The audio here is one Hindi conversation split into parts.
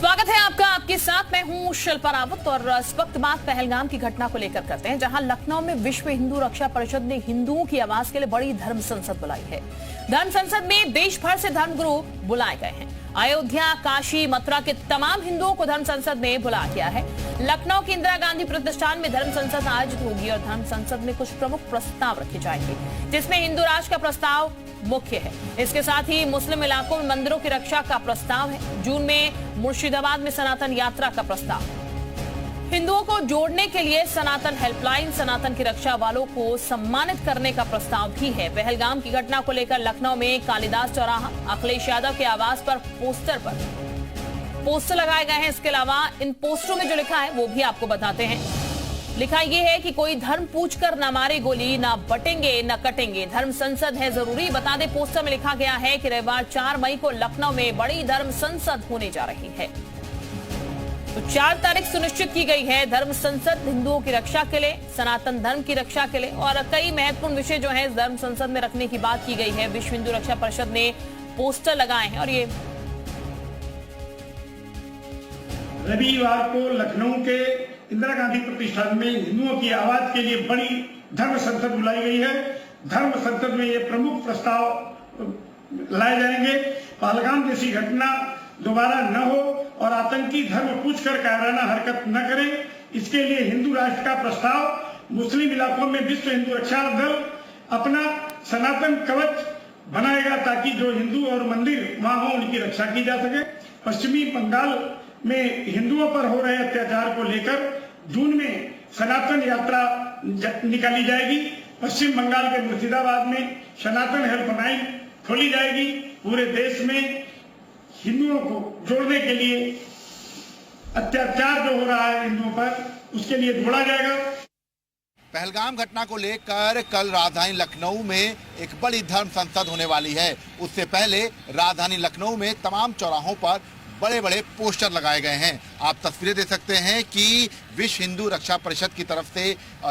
स्वागत है आपका, आपके साथ मैं हूं शिल्पा रावत। और इस वक्त बात पहलगाम की घटना को लेकर करते हैं, जहां लखनऊ में विश्व हिंदू रक्षा परिषद ने हिंदुओं की आवाज के लिए बड़ी धर्म संसद बुलाई है। धर्म संसद में देश भर से धर्मगुरु बुलाए गए हैं। अयोध्या, काशी, मथुरा के तमाम हिंदुओं को धर्म संसद में बुलाया गया है। लखनऊ के इंदिरा गांधी प्रतिष्ठान में धर्म संसद आयोजित होगी और धर्म संसद में कुछ प्रमुख प्रस्ताव रखे जाएंगे, जिसमें हिंदू राष्ट्र का प्रस्ताव मुख्य है। इसके साथ ही मुस्लिम इलाकों में मंदिरों की रक्षा का प्रस्ताव है। जून में मुर्शिदाबाद में सनातन यात्रा का प्रस्ताव, हिंदुओं को जोड़ने के लिए सनातन हेल्पलाइन, सनातन की रक्षा वालों को सम्मानित करने का प्रस्ताव भी है। पहलगाम की घटना को लेकर लखनऊ में कालिदास चौराहा, अखिलेश यादव के आवास पर पोस्टर लगाए गए हैं। इसके अलावा इन पोस्टरों में जो लिखा है वो भी आपको बताते हैं। लिखा यह है कि कोई धर्म पूछकर न मारे गोली, ना बटेंगे न कटेंगे, धर्म संसद है जरूरी। बता दें, पोस्टर में लिखा गया है कि रविवार 4 मई को लखनऊ में बड़ी धर्म संसद होने जा रही है। तो 4 तारीख सुनिश्चित की गई है धर्म संसद, हिंदुओं की रक्षा के लिए, सनातन धर्म की रक्षा के लिए, और कई महत्वपूर्ण विषय जो है इस धर्म संसद में रखने की बात की गई है। विश्व हिंदू रक्षा परिषद ने पोस्टर लगाए हैं और ये रविवार को लखनऊ के इंदिरा गांधी प्रतिष्ठान में हिंदुओं की आवाज के लिए बड़ी धर्म संसद बुलाई गई है। धर्म संसद में ये प्रमुख प्रस्ताव लाए जाएंगे। पहलगाम जैसी घटना दोबारा न हो और आतंकी धर्म पूछकर कायराना हरकत न करें, इसके लिए हिंदू राष्ट्र का प्रस्ताव, मुस्लिम इलाकों में विश्व हिंदू रक्षा दल अपना सनातन कवच बनाएगा ताकि जो हिंदू और मंदिर वहां हो उनकी रक्षा की जा सके। पश्चिमी बंगाल में हिंदुओं पर हो रहे अत्याचार को लेकर जून में सनातन यात्रा निकाली जाएगी। पश्चिम बंगाल के मुर्शिदाबाद में सनातन हेल्पलाइन खोली जाएगी। पूरे देश में हिंदुओं को जोड़ने के लिए, अत्याचार जो हो रहा है हिंदुओं पर, उसके लिए जोड़ा जाएगा। पहलगाम घटना को लेकर कल राजधानी लखनऊ में एक बड़ी धर्म संसद होने वाली है। उससे पहले राजधानी लखनऊ में तमाम चौराहों पर बड़े बड़े पोस्टर लगाए गए हैं। आप तस्वीरें देख सकते हैं कि विश्व हिंदू रक्षा परिषद की तरफ से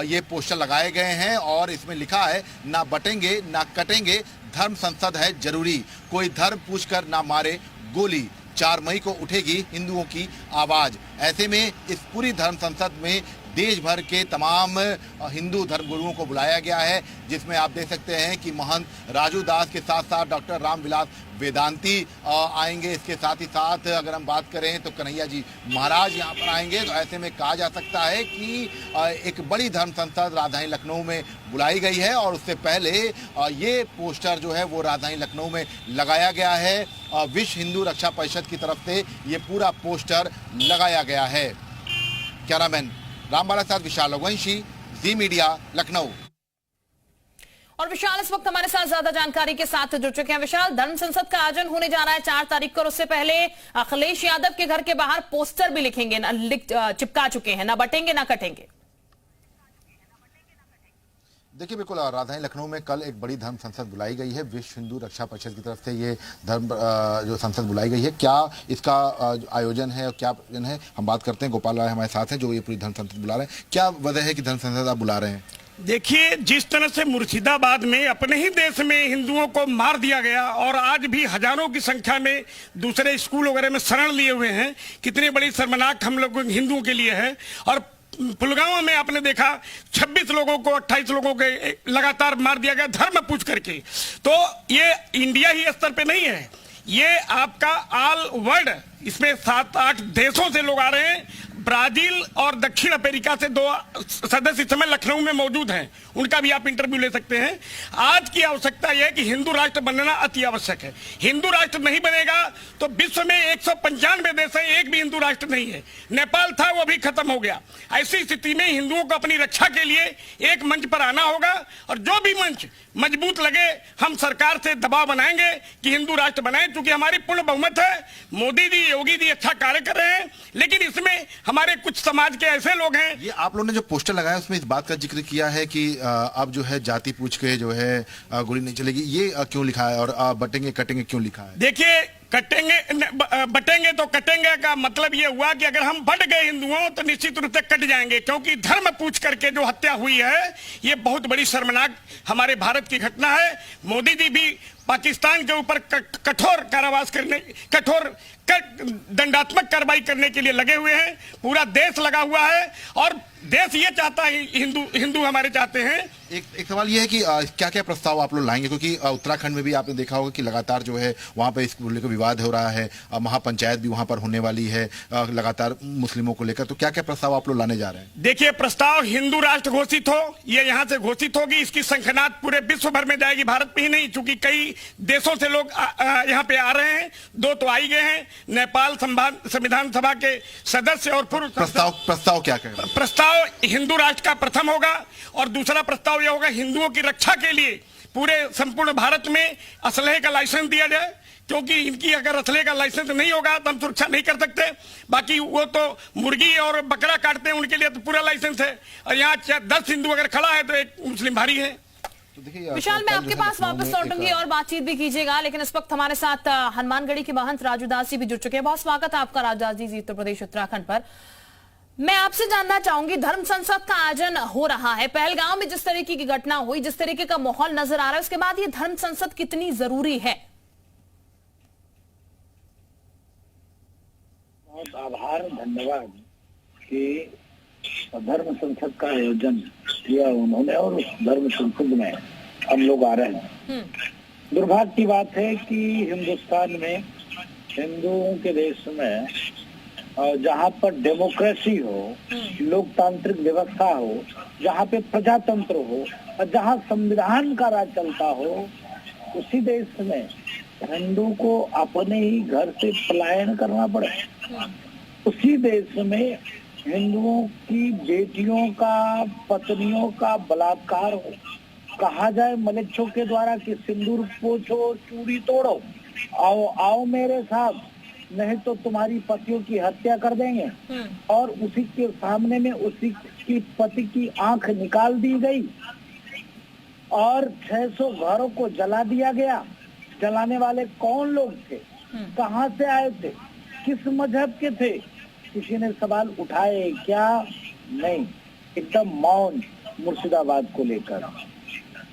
ये पोस्टर लगाए गए हैं और इसमें लिखा है, ना बटेंगे ना कटेंगे, धर्म संसद है जरूरी, कोई धर्म पूछकर ना मारे गोली, 4 मई को उठेगी हिंदुओं की आवाज। ऐसे में इस पूरी धर्म संसद में देश भर के तमाम हिंदू धर्मगुरुओं को बुलाया गया है, जिसमें आप देख सकते हैं कि महंत राजू दास के साथ साथ डॉक्टर रामविलास वेदांती आएंगे। इसके साथ ही साथ अगर हम बात करें तो कन्हैया जी महाराज यहाँ पर आएंगे। तो ऐसे में कहा जा सकता है कि एक बड़ी धर्म संसद राजधानी लखनऊ में बुलाई गई है और उससे पहले ये पोस्टर जो है वो राजधानी लखनऊ में लगाया गया है। विश्व हिंदू रक्षा परिषद की तरफ से ये पूरा पोस्टर लगाया गया है। कैमरामैन रामबाला साथ विशाल रघुवंशी, जी मीडिया, लखनऊ। और विशाल इस वक्त हमारे साथ ज्यादा जानकारी के साथ जुड़ चुके हैं। विशाल, धर्म संसद का आयोजन होने जा रहा है 4 तारीख को, और उससे पहले अखिलेश यादव के घर के बाहर पोस्टर भी लिखेंगे, चिपका चुके हैं, ना बटेंगे ना कटेंगे। देखिए, बिल्कुल राजधानी लखनऊ में कल एक बड़ी धर्म संसद बुलाई गई है। विश्व हिंदू रक्षा परिषद की तरफ से ये धर्म जो संसद बुलाई गई है, क्या इसका आयोजन है और क्या आयोजन है, हम बात करते हैं। गोपाल राय हमारे साथ हैं जो ये पूरी धर्म संसद बुला रहे हैं। क्या वजह है कि धर्म संसद आप बुला रहे हैं? देखिए, जिस तरह से मुर्शिदाबाद में अपने ही देश में हिंदुओं को मार दिया गया और आज भी हजारों की संख्या में दूसरे स्कूल वगैरह में शरण लिए हुए हैं, कितनी बड़ी शर्मनाक हम लोग हिंदुओं के लिए है। और पुलवामा में आपने देखा 26 लोगों को, 28 लोगों के लगातार मार दिया गया धर्म पूछ करके। तो ये इंडिया ही स्तर पे नहीं है, ये आपका ऑल वर्ल्ड, इसमें 7-8 देशों से लोग आ रहे हैं। ब्राजील और दक्षिण अमेरिका से 2 सदस्य इस समय लखनऊ में मौजूद हैं, उनका भी आप इंटरव्यू ले सकते हैं। आज की आवश्यकता यह है कि हिंदू राष्ट्र बनना अति आवश्यक है। हिंदू राष्ट्र नहीं बनेगा तो विश्व में 195 देश है, एक भी हिंदू राष्ट्र नहीं है। नेपाल था, वो भी खत्म हो गया। ऐसी स्थिति में हिंदुओं को अपनी रक्षा के लिए एक मंच पर आना होगा और जो भी मंच मजबूत लगे हम सरकार से दबाव बनाएंगे कि हिंदू राष्ट्र बनाए, क्योंकि हमारी पूर्ण बहुमत है। मोदी जी, योगी जी अच्छा कार्य कर रहे हैं, लेकिन इसमें हमारे कुछ समाज के ऐसे लोग हैं। ये आप लोगों ने जो पोस्टर लगाया उसमें इस बात का जिक्र किया है कि अब जो है जाति पूछ के जो है गोली नहीं चलेगी, ये क्यों लिखा है और बटेंगे कटेंगे क्यों लिखा है? देखिए, बटेंगे तो कटेंगे का मतलब ये हुआ कि अगर हम बट गए हिंदुओं तो निश्चित रूप से कट जाएंगे, क्योंकि धर्म पूछ करके जो हत्या हुई है ये बहुत बड़ी शर्मनाक हमारे भारत की घटना है। मोदी जी भी पाकिस्तान के ऊपर कठोर कारावास करने, कठोर दंडात्मक कार्रवाई करने के लिए लगे हुए हैं। पूरा देश लगा हुआ है और देश ये चाहता है, हिंदू हमारे चाहते हैं। एक सवाल ये है कि क्या क्या प्रस्ताव आप लोग लाएंगे, क्योंकि उत्तराखंड में भी आपने देखा होगा कि लगातार जो है वहां पर इसको लेकर विवाद हो रहा है, महापंचायत भी वहां पर होने वाली है लगातार मुस्लिमों को लेकर, तो क्या क्या प्रस्ताव आप लोग लाने जा रहे हैं? देखिए, प्रस्ताव हिंदू राष्ट्र घोषित हो, ये यहाँ से घोषित होगी, इसकी शंखनाद पूरे विश्व भर में जाएगी, भारत में ही नहीं, चूंकि कई देशों से लोग यहाँ पे आ रहे हैं, 2 तो आई गए हैं, नेपाल संविधान सभा के सदस्य और पूर्व। प्रस्ताव क्या कहेगा? प्रस्ताव हिंदू राष्ट्र का प्रथम होगा और दूसरा प्रस्ताव यह होगा हिंदुओं की रक्षा के लिए पूरे संपूर्ण भारत में असलहे का लाइसेंस दिया जाए, क्योंकि इनकी अगर असलहे का लाइसेंस नहीं होगा तो हम सुरक्षा नहीं कर सकते। बाकी वो तो मुर्गी और बकरा काटते हैं, उनके लिए तो पूरा लाइसेंस है, और यहाँ 10 हिंदू अगर खड़ा है तो 1 मुस्लिम भारी है। विशाल, मैं आपके पास वापस लौटूंगी और बातचीत भी कीजिएगा, लेकिन इस वक्त हमारे साथ हनुमानगढ़ी के महंत राजू दास जी भी जुड़ चुके हैं। बहुत स्वागत है आपका राजू दास जी, उत्तर प्रदेश उत्तराखंड पर। मैं आपसे जानना चाहूंगी, धर्म संसद का आयोजन हो रहा है, पहलगांव में जिस तरीके की घटना हुई, जिस तरीके का माहौल नजर आ रहा है, उसके बाद ये धर्म संसद कितनी जरूरी है? बहुत आभार, धन्यवाद कि धर्म संसद का आयोजन किया उन्होंने और उस धर्म संसद में हम लोग आ रहे हैं। दुर्भाग्य की बात है कि हिंदुस्तान में, हिंदुओं के देश में, जहाँ पर डेमोक्रेसी हो, लोकतांत्रिक व्यवस्था हो, जहाँ पे प्रजातंत्र हो और जहाँ संविधान का राज चलता हो, उसी देश में हिंदू को अपने ही घर से पलायन करना पड़े। उसी देश में हिंदुओं की बेटियों का, पत्नियों का बलात्कार हो, कहा जाए मलेच्छों के द्वारा कि सिंदूर पोछो, चूड़ी तोड़ो, आओ आओ मेरे साथ, नहीं तो तुम्हारी पतियों की हत्या कर देंगे। और उसी के सामने में उसी की पति की आंख निकाल दी गई और 600 घरों को जला दिया गया। जलाने वाले कौन लोग थे, कहाँ से आए थे, किस मजहब के थे, किसी ने सवाल उठाए क्या? नहीं, एकदम मौन मुर्शिदाबाद को लेकर।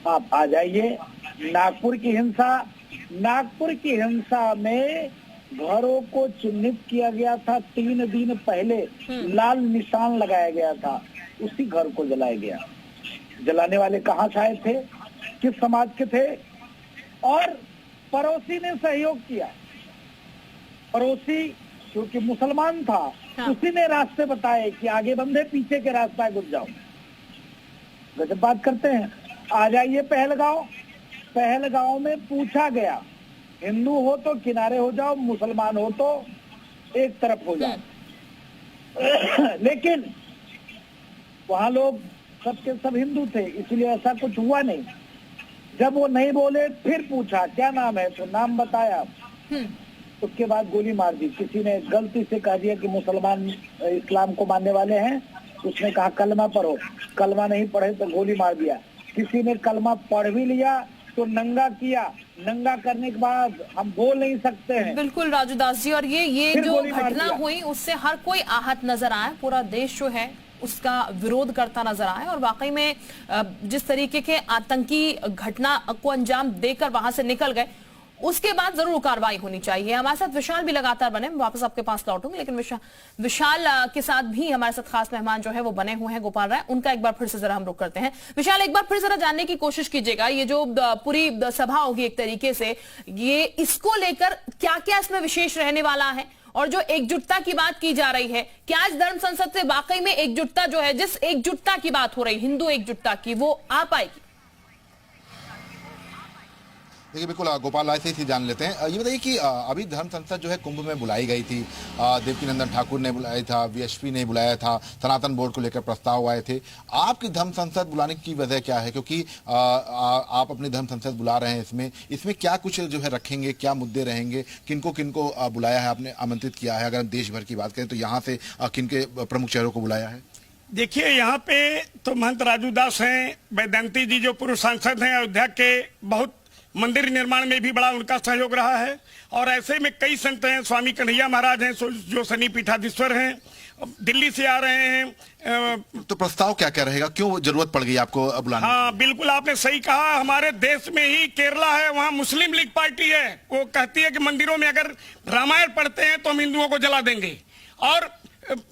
आप आ जाइए, नागपुर की हिंसा में घरों को चिन्हित किया गया था, 3 दिन पहले लाल निशान लगाया गया था, उसी घर को जलाया गया। जलाने वाले कहाँ से आए थे, किस समाज के थे? और पड़ोसी ने सहयोग किया, पड़ोसी क्योंकि मुसलमान था, उसी ने रास्ते बताए कि आगे बंदे, पीछे के रास्ता घुस जाओ। गजब बात करते हैं। आ जाइए पहलगांव में पूछा गया, हिंदू हो तो किनारे हो जाओ, मुसलमान हो तो एक तरफ हो जाओ। लेकिन वहां लोग सबके सब हिंदू थे, इसलिए ऐसा कुछ हुआ नहीं। जब वो नहीं बोले, फिर पूछा क्या नाम है, तो नाम बताया, उसके बाद गोली मार दी। किसी ने गलती से कह दिया कि मुसलमान इस्लाम को मानने वाले हैं, उसने कहा कलमा पढ़ो, कलमा नहीं पढ़े तो गोली मार दिया। किसी ने कलमा पढ़ भी लिया तो नंगा किया, नंगा करने के बाद हम बोल नहीं सकते हैं। बिल्कुल राजू दास जी, और ये जो घटना हुई उससे हर कोई आहत नजर आया, पूरा देश जो है उसका विरोध करता नजर आया, और वाकई में जिस तरीके के आतंकी घटना को अंजाम देकर वहां से निकल गए, उसके बाद जरूर कार्रवाई होनी चाहिए। हमारे साथ विशाल भी लगातार बने, मैं वापस आपके पास लौटूंगी, लेकिन विशाल के साथ भी हमारे साथ खास मेहमान जो है वो बने हुए हैं, गोपाल राय, उनका एक बार फिर से जरा हम रुक करते हैं। विशाल, एक बार फिर जरा जानने की कोशिश कीजिएगा, ये जो पूरी सभा होगी एक तरीके से, ये इसको लेकर क्या क्या इसमें विशेष रहने वाला है, और जो एकजुटता की बात की जा रही है, क्या इस धर्म संसद से वाकई में एकजुटता जो है, जिस एकजुटता की बात हो रही, हिंदू एकजुटता की, वो आ पाएगी? देखिए, बिल्कुल गोपाल राय से ही जान लेते हैं। ये बताइए कि अभी धर्म संसद जो है कुंभ में बुलाई गई थी, देवकीनंदन ठाकुर ने बुलाया था, वीएचपी ने बुलाया था, सनातन बोर्ड को लेकर प्रस्ताव आए थे। आपकी धर्म संसद बुलाने की वजह क्या है, क्योंकि आप अपनी धर्म संसद बुला रहे हैं, इसमें क्या कुछ जो है रखेंगे, क्या मुद्दे रहेंगे, किनको किनको बुलाया है, आपने आमंत्रित किया है? अगर हम देश भर की बात करें तो यहाँ से किनके प्रमुख चेहरों को बुलाया है? देखिए, यहाँ पे तो महंत राजू दास हैं, वेदांती जी जो पूर्व सांसद हैं, अयोध्या के बहुत मंदिर निर्माण में भी बड़ा उनका सहयोग रहा है। और ऐसे में कई संत हैं, स्वामी कन्हैया महाराज हैं जो शनि पीठाधीश्वर हैं, दिल्ली से आ रहे हैं। तो प्रस्ताव क्या क्या रहेगा, क्यों जरूरत पड़ गई आपको बुलाने? हाँ बिल्कुल, आपने सही कहा। हमारे देश में ही केरला है, वहाँ मुस्लिम लीग पार्टी है, वो कहती है कि मंदिरों में अगर रामायण पढ़ते हैं तो हम हिंदुओं को जला देंगे, और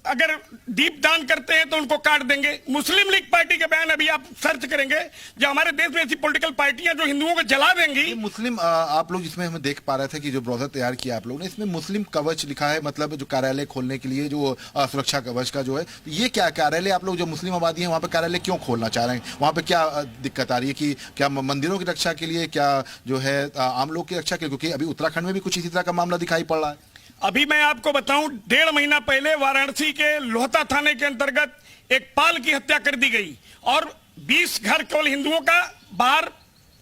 अगर दीप दान करते हैं तो उनको काट देंगे। मुस्लिम लीग पार्टी के बयान अभी आप सर्च करेंगे, जो हमारे देश में ऐसी पॉलिटिकल पार्टियां जो हिंदुओं को जला देंगी। मुस्लिम आप लोग जिसमें हम देख पा रहे थे कि जो ब्रोशर तैयार किया आप लोगों ने, इसमें मुस्लिम कवच लिखा है, मतलब जो कार्यालय खोलने के लिए जो सुरक्षा कवच का जो है, तो ये क्या कार्यालय, आप लोग जो मुस्लिम आबादी है वहाँ पे कार्यालय क्यों खोलना चाह रहे हैं? वहाँ पे क्या दिक्कत आ रही है? कि क्या मंदिरों की रक्षा के लिए, क्या जो है आम लोग की रक्षा के लिए? क्योंकि अभी उत्तराखंड में भी कुछ इसी तरह का मामला दिखाई पड़ रहा है। अभी मैं आपको बताऊं, 1.5 महीना पहले वाराणसी के लोहता थाने के अंतर्गत एक पाल की हत्या कर दी गई, और 20 घर केवल हिंदुओं का, बाहर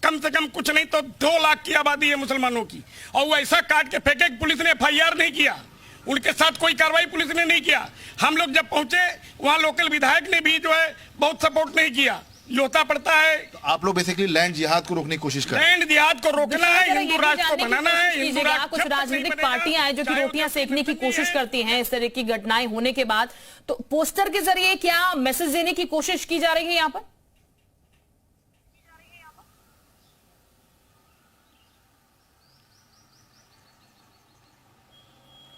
कम से कम कुछ नहीं तो 2 लाख की आबादी है मुसलमानों की, और वो ऐसा काट के फेंके, पुलिस ने FIR नहीं किया, उनके साथ कोई कार्रवाई पुलिस ने नहीं किया। हम लोग जब पहुंचे वहां लोकल विधायक ने भी जो है बहुत सपोर्ट नहीं किया। लोहता पड़ता है। तो आप लोग बेसिकली लैंड जिहाद को रोकने की कोशिश कर रहे हैं। लैंड जिहाद को रोकना है, हिंदू राष्ट्र को बनाना है। हिंदू राष्ट्र कुछ राजनीतिक पार्टियां हैं जो कि रोटियां सेकने की कोशिश करती हैं इस तरह की घटनाएं होने के बाद, तो पोस्टर के जरिए क्या मैसेज देने की कोशिश की जा रही है यहाँ पर?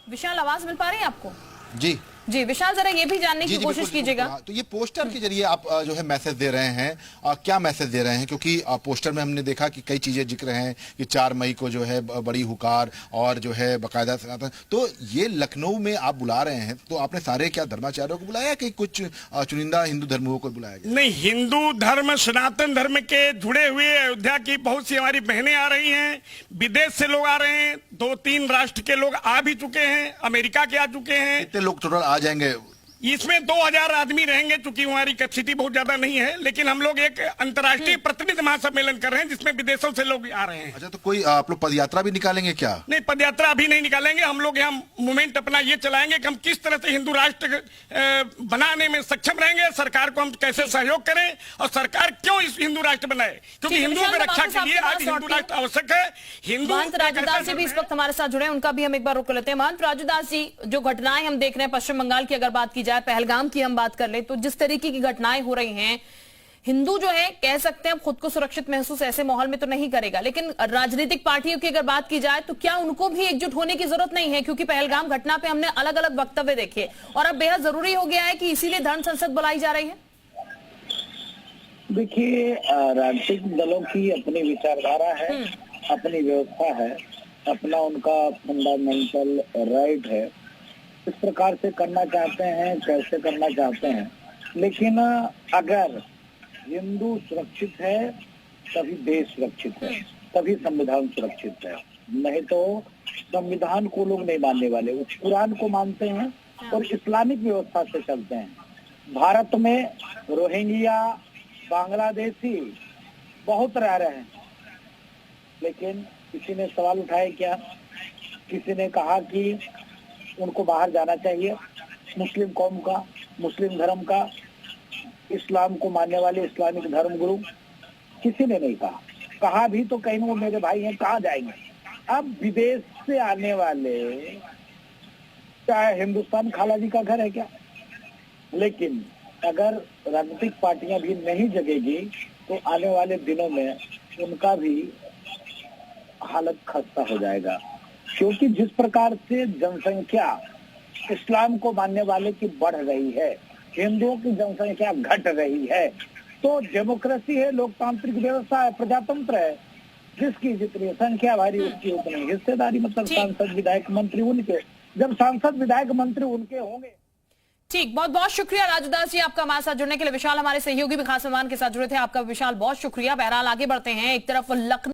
विशाल, आवाज मिल पा रही है आपको? जी जी विशाल, जरा ये भी जानने की कोशिश कीजिएगा। तो ये पोस्टर के जरिए आप जो है मैसेज दे रहे हैं, क्या मैसेज दे रहे हैं? क्योंकि पोस्टर में हमने देखा कि कई चीजें जिक्र हैं कि 4 मई को जो है बड़ी हुकार और जो है बाकायदा सनातन, तो ये लखनऊ में आप बुला रहे हैं, तो आपने सारे क्या धर्माचार्यों को बुलाया कि कुछ चुनिंदा हिंदू धर्मों को बुलाया गया? नहीं, हिंदू धर्म, सनातन धर्म के जुड़े हुए अयोध्या की बहुत सी हमारी बहनें आ रही हैं, विदेश से लोग आ रहे हैं, 2-3 राष्ट्र के लोग आ भी चुके हैं, अमेरिका के आ चुके हैं। कितने लोग टोटल आ जाएंगे? इसमें 2000 आदमी रहेंगे, चूंकि हमारी कैपेसिटी बहुत ज्यादा नहीं है, लेकिन हम लोग एक अंतर्राष्ट्रीय प्रतिनिधि महासम्मेलन कर रहे हैं जिसमें विदेशों से लोग आ रहे हैं। अच्छा, तो कोई आप लोग पदयात्रा भी निकालेंगे क्या? नहीं, पदयात्रा अभी नहीं निकालेंगे। हम लोग यहाँ मूवमेंट अपना ये चलाएंगे कि हम किस तरह से हिंदू राष्ट्र बनाने में सक्षम रहेंगे, सरकार को हम कैसे सहयोग करें, और सरकार क्यों इस हिंदू राष्ट्र बनाए, क्योंकि हिंदुओं की रक्षा के लिए आज हिंदू राष्ट्र आवश्यक है। हिंदू महंत राजूदास जी भी इस वक्त हमारे साथ जुड़े हैं, उनका भी हम एक बार रुक लेते हैं। महंत राजूदास जी, जो घटनाएं हम देख रहे हैं पश्चिम बंगाल की अगर बात की जाए, पहलगाम की हम बात कर ले, तो जिस तरीके की घटनाएं हो रही हैं, हिंदू जो है कह सकते हैं खुद को सुरक्षित महसूस ऐसे माहौल में तो नहीं करेगा, लेकिन राजनीतिक पार्टियों की अगर बात की जाए तो क्या उनको भी एकजुट होने की जरूरत नहीं है? क्योंकि पहलगाम घटना पे हमने अलग अलग वक्तव्य देखे, और अब बेहद जरूरी हो गया है कि इसीलिए धर्म संसद बुलाई जा रही है। देखिए, राजनीतिक दलों की अपनी विचारधारा है, अपनी व्यवस्था है, अपना उनका फंडामेंटल राइट है, इस प्रकार से करना चाहते हैं, कैसे करना चाहते हैं। लेकिन अगर हिंदू सुरक्षित है तभी देश सुरक्षित है, तभी संविधान सुरक्षित है, नहीं तो संविधान को लोग नहीं मानने वाले, वो कुरान को मानते हैं और इस्लामिक व्यवस्था से चलते हैं। भारत में रोहिंग्या, बांग्लादेशी बहुत रह रहे हैं, लेकिन किसी ने सवाल उठाए क्या? किसी ने कहा कि उनको बाहर जाना चाहिए? मुस्लिम कौम का, मुस्लिम धर्म का, इस्लाम को मानने वाले इस्लामिक धर्म गुरु, किसी ने नहीं कहा। कहा भी तो कहीं वो मेरे भाई हैं, कहाँ जाएंगे? अब विदेश से आने वाले, चाहे हिंदुस्तान खाला जी का घर है क्या? लेकिन अगर राजनीतिक पार्टियां भी नहीं जगेगी तो आने वाले दिनों में उनका भी हालत खस्ता हो जाएगा, क्योंकि जिस प्रकार से जनसंख्या इस्लाम को मानने वाले की बढ़ रही है, हिंदुओं की जनसंख्या घट रही है, तो डेमोक्रेसी है, लोकतांत्रिक व्यवस्था है, प्रजातंत्र है, जिसकी जितनी संख्या भारी उसकी उतनी हिस्सेदारी। मतलब सांसद विधायक मंत्री उनके, जब सांसद विधायक मंत्री उनके होंगे। ठीक, बहुत बहुत शुक्रिया राजूदास जी आपका हमारे साथ जुड़ने के लिए। विशाल हमारे सहयोगी भी खास मेहमान के साथ जुड़े थे, आपका विशाल बहुत शुक्रिया। बहरहाल आगे बढ़ते हैं, एक तरफ लखनऊ